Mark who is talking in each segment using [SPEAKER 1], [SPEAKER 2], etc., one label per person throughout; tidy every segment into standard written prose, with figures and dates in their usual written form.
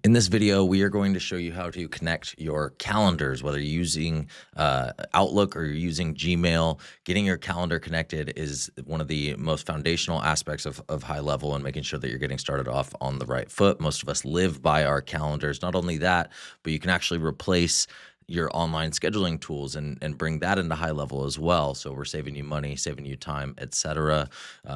[SPEAKER 1] In this video, we are going to show you how to connect your calendars, whether you're using Outlook or you're using Gmail. Getting your calendar connected is one of the most foundational aspects of HighLevel and making sure that you're getting started off on the right foot. Most of us live by our calendars. Not only that, but you can actually replace your online scheduling tools and bring that into HighLevel as well. So we're saving you money, saving you time, etc.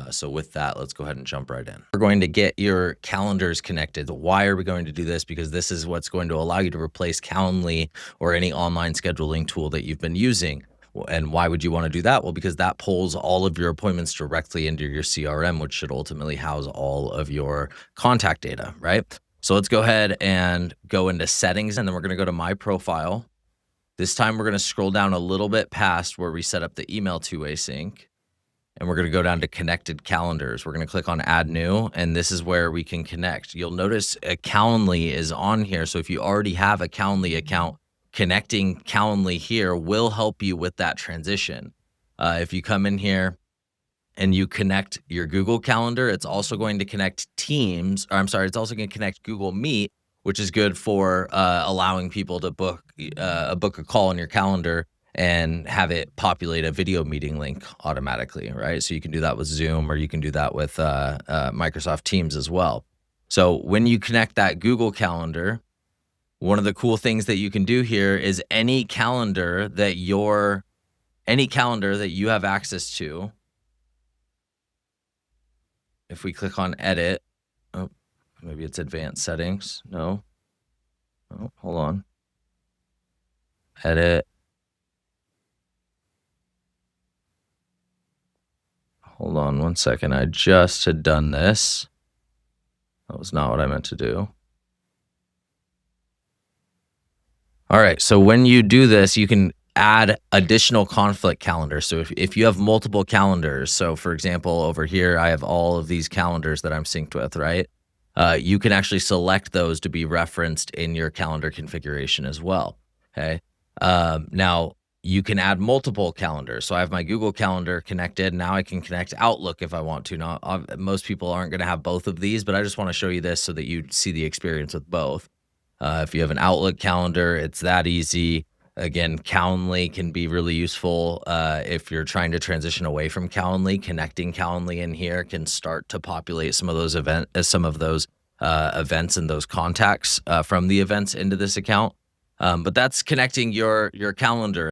[SPEAKER 1] So with that, let's go ahead and jump right in. We're going to get your calendars connected. Why are we going to do this? Because this is what's going to allow you to replace Calendly or any online scheduling tool that you've been using. And why would you want to do that? Well, because that pulls all of your appointments directly into your CRM, which should ultimately house all of your contact data, right? So let's go ahead and go into settings, and then we're going to go to my profile. This time we're going to scroll down a little bit past where we set up the email two-way sync, and we're going to go down to connected calendars. We're going to click on add new, and this is where we can connect. You'll notice a Calendly is on here. So if you already have a Calendly account, connecting Calendly here will help you with that transition. If you come in here and you connect your Google Calendar, it's also going to connect Teams, or it's also going to connect Google Meet, which is good for allowing people to book a call in your calendar and have it populate a video meeting link automatically, right? So you can do that with Zoom, or you can do that with Microsoft Teams as well. So when you connect that Google Calendar, one of the cool things that you can do here is any calendar that you have access to. If we click on edit, maybe it's advanced settings. No. Oh, hold on. Edit. Hold on 1 second. I just had done this. That was not what I meant to do. All right. So when you do this, you can add additional conflict calendars. So if you have multiple calendars, so for example, over here, I have all of these calendars that I'm synced with, right? You can actually select those to be referenced in your calendar configuration as well. Okay. Now you can add multiple calendars. So I have my Google Calendar connected. Now I can connect Outlook if I want to. Now, most people aren't going to have both of these, but I just want to show you this so that you see the experience with both. If you have an Outlook calendar, it's that easy. Again, Calendly can be really useful if you're trying to transition away from Calendly. Connecting Calendly in here can start to populate some of those events and those contacts from the events into this account. But that's connecting your calendar.